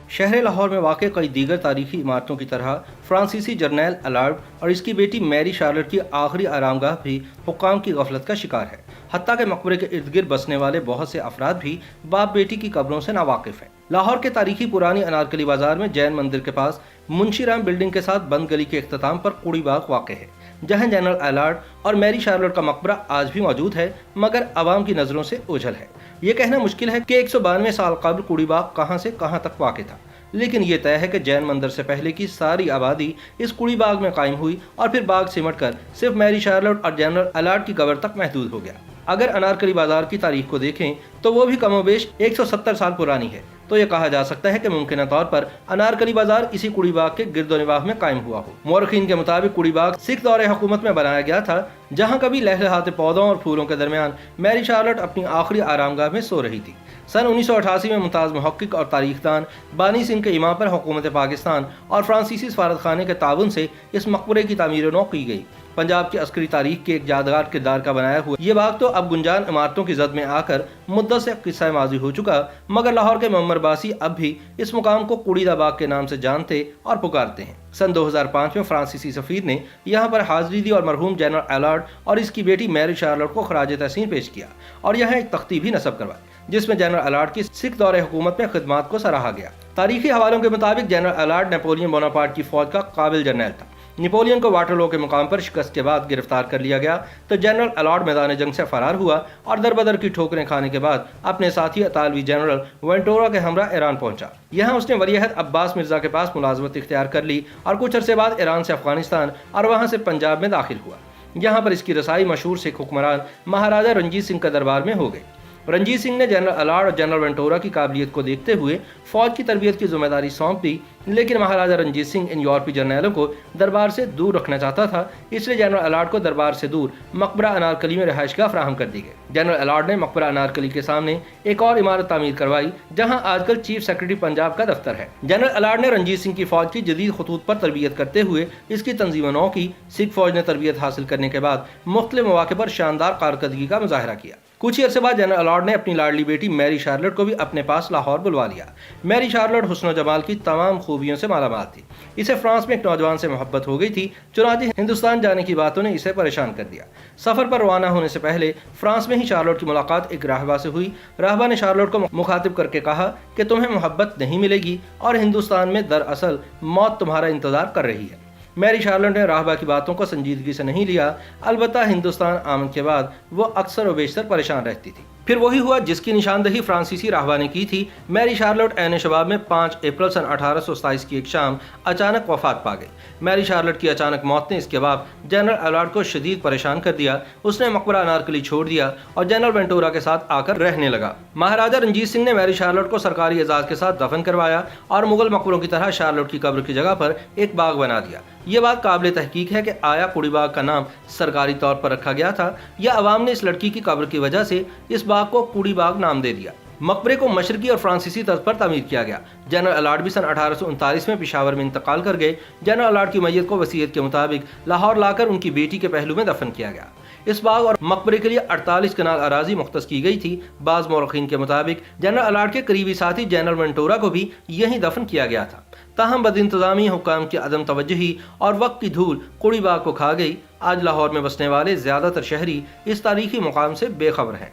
शहर लाहौर में वाक़ कई दीगर तारीखी इमारतों की तरह फ्रांसीसी जर्नैल अलार्ड और इसकी बेटी मैरी शार्लट की आखिरी आरामगाह भी हुक्काम की गफलत का शिकार है। हत्ता के मकबरे के इर्द गिर्द बसने वाले बहुत से अफराद भी बाप बेटी की कब्रों से नावाकिफ हैं। लाहौर के तारीखी पुरानी अनारकली बाजार में जैन मंदिर के पास मुंशी राम बिल्डिंग के साथ बंद गली के इख्तिताम पर कुड़ी बाग वाक़ है, जहां जनरल अलार्ड और मैरी शार्लट का मकबरा आज भी मौजूद है, मगर आवाम की नज़रों से ओझल है। ये कहना मुश्किल है कि 192 साल कबल कुड़ी बाग कहाँ से कहाँ तक वाक़ था, लेकिन ये तय है कि जैन मंदिर से पहले की सारी आबादी इस कुड़ी बाग में कायम हुई और फिर बाग सिमट कर सिर्फ मैरी शार्लट और जनरल अलार्ड की कब्र तक महदूद हो गया। अगर अनारकली बाजार की तारीख को देखें तो वो भी कमोबेश 170 साल पुरानी है, तो ये कहा जा सकता है कि मुमकिन तौर पर अनारकली बाजार इसी कुड़ी बाग के गिरदोनिवाह में कायम हुआ हो। मौरखीन के मुताबिक कुड़ी बाग सिख दौरे हुकूमत में बनाया गया था, जहां कभी लहलहाते पौधों और फूलों के दरमियान मैरी शार्लट अपनी आखिरी आरामगाह में सो रही थी। सन 1988 में मुमताज़ मुहक्किक और तारीखदान बानी सिंह के इमाम पर हुकूमत पाकिस्तान और फ्रांसीसी सफारत खाने के ताउन से इस मकबरे की तामीर नौ की गई। पंजाब की अस्करी तारीख के एक यादगार किरदार का बनाया हुआ ये बाग तो अब गुंजान इमारतों की जद में आकर मुद्दत से किस्सा माजी हो चुका, मगर लाहौर के मम्मरबासी अब भी इस मुकाम को कुड़ीदा बाग के नाम से जानते और पुकारते हैं। सन 2005 में फ्रांसीसी सफीर ने यहाँ पर हाजिरी दी और मरहूम जनरल अलार्ड और इसकी बेटी मैरी शार्लट को खराज तहसीन पेश किया और यहाँ एक तख्ती भी नस्ब करवाई, जिसमें जनरल अलार्ड की सिख दौरे हुकूमत में खिदमात को सराहा गया। तारीखी हवालों के मुताबिक जनरल अलार्ड नेपोलियन बोनापार्ट की फौज का काबिल जर्नैल था। नेपोलियन को वाटरलू के मुकाम पर शिकस्त के बाद गिरफ्तार कर लिया गया तो जनरल अलार्ड मैदान जंग से फरार हुआ और दरबदर की ठोकरें खाने के बाद अपने साथी अतालवी जनरल वेंटोरा के हमरा ईरान पहुंचा। यहाँ उसने वलीअहद अब्बास मिर्जा के पास मुलाजमत इख्तियार कर ली और कुछ अरसे बाद ईरान से अफगानिस्तान और वहाँ से पंजाब में दाखिल हुआ। यहाँ पर इसकी रसाई मशहूर सिख हुक्मरान महाराजा रंजीत सिंह के दरबार में हो गई। रंजीत सिंह ने जनरल अलार्ड और जनरल वेंटोरा की काबिलियत को देखते हुए फौज की तरबियत की जिम्मेदारी सौंप दी, लेकिन महाराजा रंजीत सिंह इन यूरोपीय जर्नैलों को दरबार से दूर रखना चाहता था, इसलिए जनरल अलार्ड को दरबार से दूर मकबरा अनारकली में रिहाइशगाह फराहम कर दी गई। जनरल अलार्ड ने मकबरा अनारकली के सामने एक और इमारत तामीर करवाई, जहां आजकल चीफ सेक्रेटरी पंजाब का दफ्तर है। जनरल अलार्ड ने रंजीत सिंह की फौज की जदीद खतूत पर तरबियत करते हुए इसकी तंजीम नौ की। सिख फौज ने तरबियत हासिल करने के बाद मुख्तलिफ मौके पर शानदार कारकर्दगी का मुजाहरा किया। कुछ ही अरसे बाद जनरल अलार्ड ने अपनी लाडली बेटी मैरी शार्लट को भी अपने पास लाहौर बुलवा लिया। मैरी शार्लट हुस्न जमाल की तमाम खूबियों से मालामाल थी। इसे फ्रांस में एक नौजवान से मोहब्बत हो गई थी, चुनांचे हिंदुस्तान जाने की बातों ने इसे परेशान कर दिया। सफर पर रवाना होने से पहले फ्रांस में ही शार्लट की मुलाकात एक राहबा से हुई। राहबा ने शार्लट को मुखातिब करके कहा कि तुम्हें मोहब्बत नहीं मिलेगी और हिंदुस्तान में दरअसल मौत तुम्हारा इंतजार कर रही है। मैरी शार्लट ने राहबा की बातों को संजीदगी से नहीं लिया, अलबत्ता हिंदुस्तान आमद के बाद वो अक्सर व बेशतर परेशान रहती थी। फिर वही हुआ जिसकी निशानदही फ्रांसीसी राहबा ने की थी। मैरी शार्लट ऐन शबाब में 5 अप्रैल सन 1827 की एक शाम अचानक वफात पा गई। मैरी शार्लट की अचानक मौत ने इसके बाद जनरल अलार्ड को शदीद परेशान कर दिया। उसने मकबरा अनारकली छोड़ दिया और जनरल वेंटोरा के साथ आकर रहने लगा। महाराजा रंजीत सिंह ने मैरी शार्लट को सरकारी एजाज के साथ दफन करवाया और मुगल मकबरों की तरह शार्लट की कब्र की जगह पर एक बाग बना दिया। ये बात काबिल तहकीक है कि आया कुड़ी बाग का नाम सरकारी तौर पर रखा गया था या अवाम ने इस लड़की की कब्र की वजह से इस बाग को कुड़ी बाग नाम दे दिया। मकबरे को मशरकी और फ्रांसीसी तर्ज पर तामीर किया गया। जनरल अलार्ड भी सन 1839 में पेशावर में इंतकाल कर गए। जनरल अलार्ड की मैयत को वसीयत के मुताबिक लाहौर लाकर उनकी बेटी के पहलू में दफन किया गया। इस बाग और मकबरे के लिए 48 कनाल अराजी मुख्तस की गई थी। बाज़ मौरखीन के मुताबिक जनरल अलार्ड के करीबी साथी जनरल वेंटोरा को भी यहीं दफन किया गया था। ताहम बदइंतजामी हुक्काम की अदम तवज्जुही और वक्त की धूल कुड़ी बाग को खा गई। आज लाहौर में बसने वाले ज्यादातर शहरी इस तारीखी मुकाम से बेखबर हैं।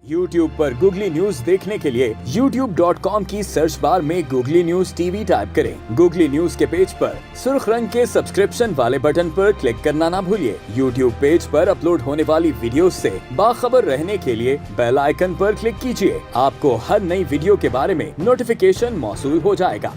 YouTube पर गूगली न्यूज देखने के लिए youtube.com की सर्च बार में गूगली न्यूज टीवी टाइप करें। गूगली न्यूज के पेज पर सुर्ख रंग के सब्सक्रिप्शन वाले बटन पर क्लिक करना ना भूलिए। YouTube पेज पर अपलोड होने वाली वीडियोस से बाखबर रहने के लिए बेल आइकन पर क्लिक कीजिए। आपको हर नई वीडियो के बारे में नोटिफिकेशन मौसूल हो जाएगा।